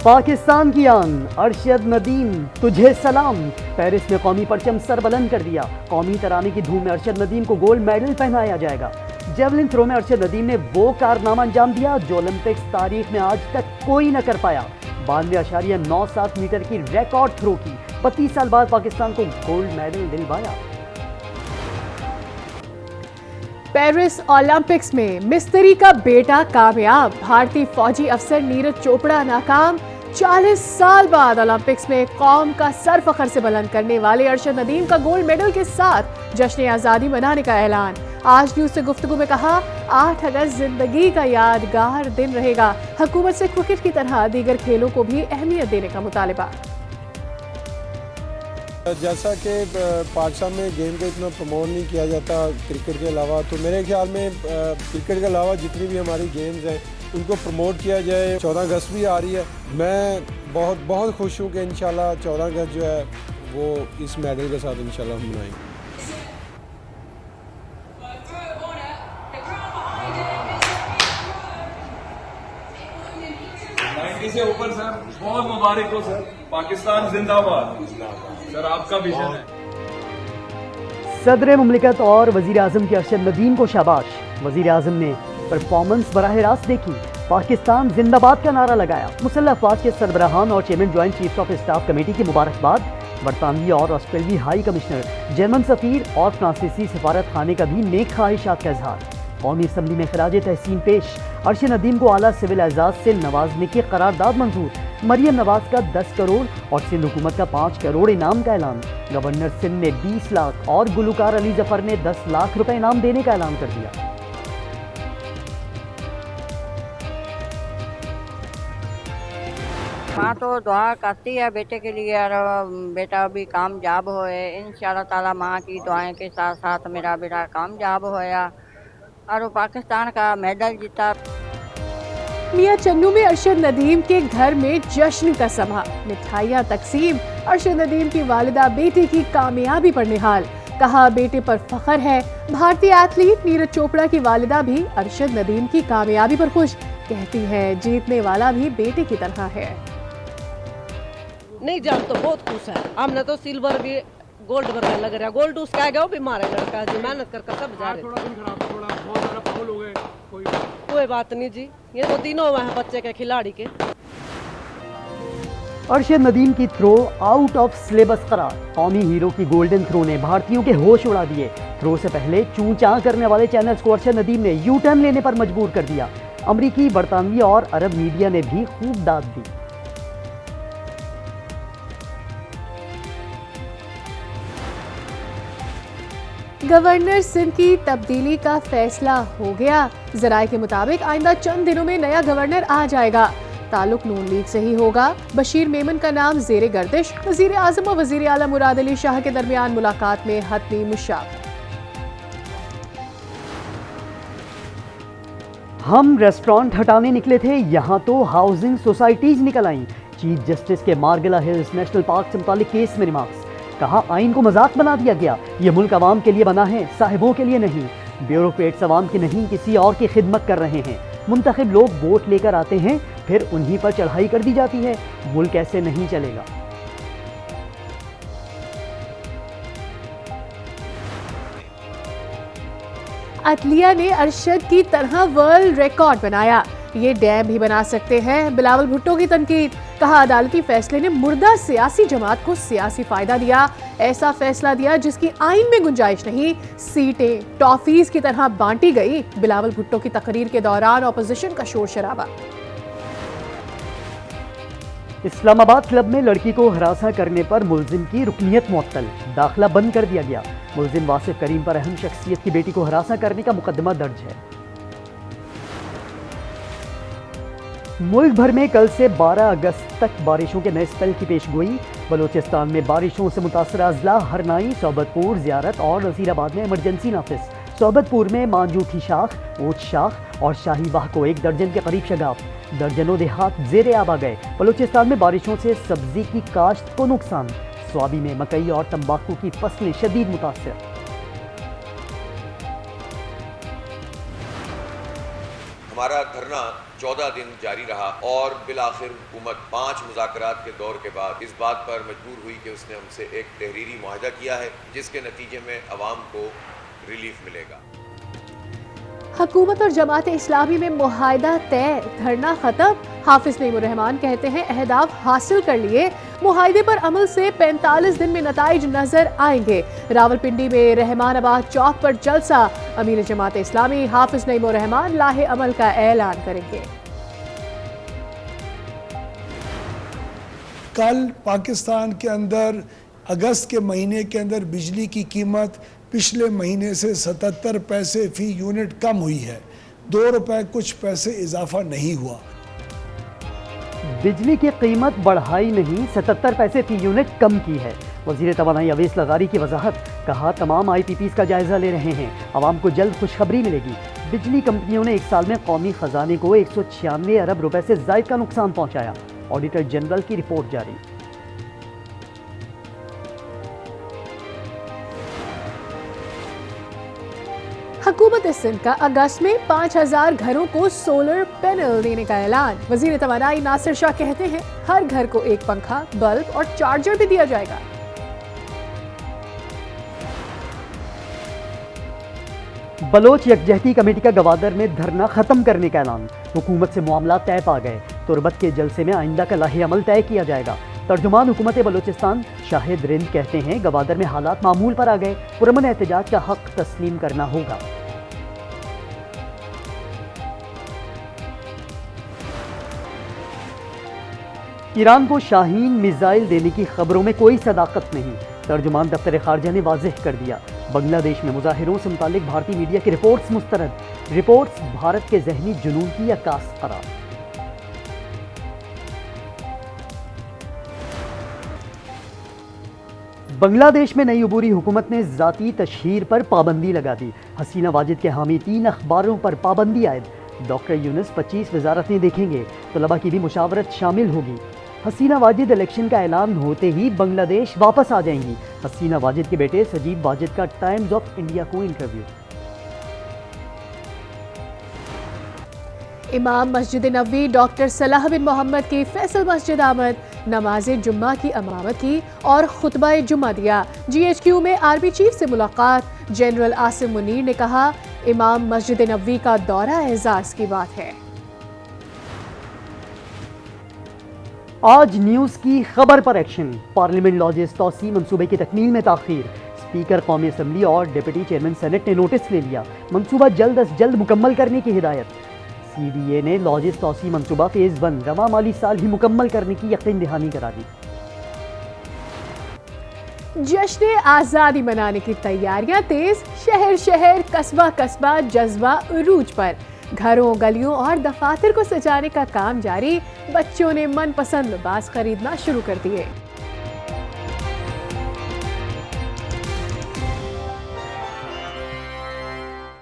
पाकिस्तान की आन अरशद नदीम तुझे सलाम। पेरिस में कौमी परचम सरबलंद कर दिया। कौमी तराने की धूम में अरशद नदीम को गोल्ड मेडल पहनाया जाएगा। जेवलिन थ्रो में अरशद नदीम ने वो कारनामा अंजाम दिया जो ओलंपिक्स तारीख में आज तक कोई न कर पाया। 92.97 मीटर की रिकॉर्ड थ्रो की 32 साल बाद पाकिस्तान को गोल्ड मेडल दिलवाया। पेरिस ओलंपिक्स में मिस्त्री का बेटा कामयाब। भारतीय फौजी अफसर नीरज चोपड़ा नाकाम। 40 साल बाद ओलंपिक्स में कौम का सर फखर से बुलंद करने वाले अरशद नदीम का गोल्ड मेडल के साथ जश्न आज़ादी मनाने का ऐलान। आज न्यूज़ से गुफ्तगू में कहा, 8 अगस्त जिंदगी का यादगार दिन रहेगा। हुकूमत से क्रिकेट की तरह दीगर खेलों को भी अहमियत देने का मुतालिबा। जैसा कि पाकिस्तान में गेम को इतना प्रमोट नहीं किया जाता क्रिकेट के अलावा, तो मेरे ख्याल में क्रिकेट के अलावा जितनी भी हमारी गेम्स हैं उनको प्रमोट किया जाए। 14 अगस्त भी आ रही है। मैं बहुत खुश हूँ कि इंशाल्लाह 14 अगस्त जो है वो इस मेडल के साथ इंशाल्लाह हम मनाएंगे। से ऊपर सर बहुत मुबारक हो सर। पाकिस्तान जिंदाबाद। सर आपका विजन है। सदर मुमलिकत और वजीर आजम के अरशद नदीम को शाबाश। वजीर आजम ने परफॉर्मेंस बराह रास्त देखी। पाकिस्तान जिंदाबाद का नारा लगाया। मुसल्लह अफवाज के सरबराहान और chairman joint chief of staff committee की मुबारकबाद। बरतानवी और ऑस्ट्रेलियाई हाई कमिश्नर, जर्मन सफीर और फ्रांसीसी सफारत खाने का भी नेक ख्वाहिशात का इजहार। कौमी असम्बली में खराज तहसीन पेश। अरशद नदीम को आला सिविल एजाज से नवाजने की करारदाद मंजूर। मरियम नवाज का 10 करोड़ और सिंध हुकूमत का 5 करोड़ इनाम का ऐलान। गवर्नर सिंध ने 20 लाख और गुलकार अली जफर ने 10 लाख रुपए इनाम देने का ऐलान कर दिया। माँ तो दुआ करती है बेटे के लिए, और बेटा भी कामयाब होए इंशाअल्लाह ताला। माँ की दुआएं के साथ साथ मेरा बेटा कामयाब होया और वो पाकिस्तान का मेडल जीता। मियां चन्नू में अरशद नदीम के घर में जश्न का समा। मिठाइयाँ तकसीम। अरशद नदीम की वालिदा बेटे की कामयाबी पर निहाल। कहा, बेटे पर फख्र है। भारतीय एथलीट नीरज चोपड़ा की वालिदा भी अरशद नदीम की कामयाबी पर खुश। कहती है, जीतने वाला भी बेटे की तरह है। नहीं, जान तो बहुत खुश है। हमने तो सिल्वर भी गोल्ड वर्गा लग रहा है। गोल्ड उसका है, वो भी मारे लड़का जी मेहनत करके सब जा रहे। कोई बात नहीं जी, ये तो तीनों हुए हैं बच्चे के खिलाड़ी के। अरशद नदीम की थ्रो आउट ऑफ सिलेबस करार। कौमी हीरो की गोल्डन थ्रो ने भारतीयों के होश उड़ा दिए। थ्रो से पहले चूं चां करने वाले चैनल्स को अरशद नदीम ने यू टर्न लेने पर मजबूर कर दिया। अमरीकी, बरतानवी और अरब मीडिया ने भी खूब दाद दी। गवर्नर सिंध की तब्दीली का फैसला हो गया। जराये के मुताबिक आइंदा चंद दिनों में नया गवर्नर आ जाएगा। ताल्लुक नून लीग से ही होगा। बशीर मेमन का नाम जेरे गर्दिश। वजीर आजम और वजीर आला मुराद अली शाह के दरमियान मुलाकात में हतमी मुशावरत। हम रेस्टोरेंट हटाने निकले थे, यहाँ तो हाउसिंग सोसाइटीज निकल आईं। चीफ जस्टिस के मार्गला हिल्स नेशनल पार्क से मुतालिक केस में रिमार्क्स। कहा, आइन को मजाक बना दिया गया। ये मुल्क अवाम के लिए बना है, साहिबों के लिए नहीं। ब्यूरोक्रेट्स अवाम की नहीं किसी और की खिदमत कर रहे हैं। मुंतखब लोग वोट लेकर आते हैं, फिर उन्हीं पर चढ़ाई कर दी जाती है। मुल्क ऐसे नहीं चलेगा। अदलिया ने अरशद की तरह वर्ल्ड रिकॉर्ड बनाया। ये डैम भी बना सकते हैं। बिलावल भुट्टो की तनकीद। कहा, अदालती फैसले ने मुर्दा सियासी जमात को सियासी फायदा दिया। ऐसा फैसला दिया जिसकी आइन में गुंजाइश नहीं। सीटें टॉफीज की तरह बांटी गई। बिलावल भुट्टो की तकरीर के दौरान ऑपोजिशन का शोर शराबा। इस्लामाबाद क्लब में लड़की को हरासा करने पर मुलजिम की रुकनियत मुअत्तल। दाखिला बंद कर दिया गया। मुलजिम वासिफ करीम पर अहम शख्सियत की बेटी को हरासा करने का मुकदमा दर्ज है। मुल्क भर में कल से 12 अगस्त तक बारिशों के नए स्पेल की पेशगोई। बलोचिस्तान में बारिशों से मुतासरा अजला हरनाई, सोबतपुर, ज़ियारत और नसीराबाद में इमरजेंसी नाफिज। सोबतपुर में मांजूठी शाख, ओट शाख और शाही वाह को 1 दर्जन के करीब शगाफ। दर्जनों देहात जेरे आब आ गए। बलोचिस्तान में बारिशों से सब्जी की काश्त को नुकसान। स्वाबी में मकई और तंबाकू की फसलें शदीद मुतासर। हमारा धरना 14 दिन जारी रहा और बिलाखिर हुकूमत 5 मुज़ाकरात के दौर के बाद इस बात पर मजबूर हुई कि उसने हमसे एक तहरीरी मुआहदा किया है जिसके नतीजे में अवाम को रिलीफ मिलेगा। हुकूमत और जमात इस्लामी में मुआहदा तय, धरना खत्म। हाफिज नईमुर रहमान कहते हैं अहदाफ हासिल कर लिए, मुआहदे पर अमल से 45 दिन में नताइज नजर आएंगे। रावलपिंडी में रहमानाबाद चौक पर जलसा, अमीर जमात इस्लामी हाफिज नईमुर रहमान लाहे अमल का ऐलान करेंगे। कल पाकिस्तान के अंदर अगस्त के महीने के अंदर बिजली की कीमत पिछले महीने से 77 पैसे फी यूनिट कम हुई है, 2 रुपए कुछ पैसे इजाफा नहीं हुआ। बिजली की कीमत बढ़ाई नहीं, 77 पैसे फी यूनिट कम की है। वज़ीर तवानाई अवैस लगारी की वजाहत, कहा तमाम IPPs का जायजा ले रहे हैं, आवाम को जल्द खुशखबरी मिलेगी। बिजली कंपनियों ने एक साल में कौमी खजाने को 196 अरब रुपए से जायद का नुकसान पहुंचाया। ऑडिटर जनरल की रिपोर्ट जारी। हुकूमत सिंध का अगस्त में 5000 घरों को सोलर पैनल देने का ऐलान। वजीर तवानाई नासिर शाह कहते हैं हर घर को एक पंखा, बल्ब और चार्जर भी दिया जाएगा। बलोच यकजहती कमेटी का गवादर में धरना खत्म करने का ऐलान। हुकूमत से मामला तय पा गए, तुरबत के जलसे में आइंदा का लाहे अमल तय किया जाएगा। तर्जुमान हुकूमत बलोचिस्तान शाहिद रिंद कहते हैं गवादर में हालात मामूल पर आ गए, पुरअमन एहतजाज का हक तस्लीम करना होगा। ईरान को शाहीन मिसाइल देने की खबरों में कोई सदाकत नहीं, तर्जुमान दफ्तर खारजा ने वाज़ेह कर दिया। बांग्लादेश में मुजाहिरों से मुतालिक भारतीय मीडिया की रिपोर्ट्स मुस्तरद, रिपोर्ट्स भारत के जहनी जुनून की अक्कास करार। बांग्लादेश में नई उबूरी हुकूमत ने ज़ाती तशहीर पर पाबंदी लगा दी। हसीना वाजिद के हामी 3 अखबारों पर पाबंदी आयद। डॉक्टर यूनुस 25 वजारतें देखेंगे, तलबा की भी मुशावरत शामिल होगी। हसीना वाजिद इलेक्शन का ऐलान होते ही बांग्लादेश वापस आ जाएंगी। हसीना वाजिद के बेटे सजीब वाजिद का टाइम्स ऑफ इंडिया को इंटरव्यू। इमाम मस्जिद नबवी डॉक्टर सलाह बिन मोहम्मद की फैसल मस्जिद आमद, नमाज जुम्मा की अमामत की और खुतबा जुम्मा दिया। GHQ में आर्मी चीफ से मुलाकात, जनरल आसिम मुनीर ने कहा इमाम मस्जिद नबवी का दौरा एजाज की बात है। आज न्यूज़ की खबर पर एक्शन। पार्लियामेंट लॉजेस तौसी मंसूबे की तकमील में ताखीर। स्पीकर कौमी असम्बली और डिप्टी चेयरमैन सेनेट ने नोटिस ले लिया, मंसूबा जल्द अज जल्द मुकम्मल करने की हिदायत। CDA ने लॉजेस तौसी मंसूबा फेज़ 1 रवा माली साल ही मुकम्मल करने की यकीन दहानी करा दी। जश्न आज़ादी मनाने की तैयारियां तेज, शहर शहर कस्बा कस्बा जज्बा उरूज पर। घरों गलियों और दफातर को सजाने का काम जारी, बच्चों ने मनपसंद लिबास खरीदना शुरू कर दिए।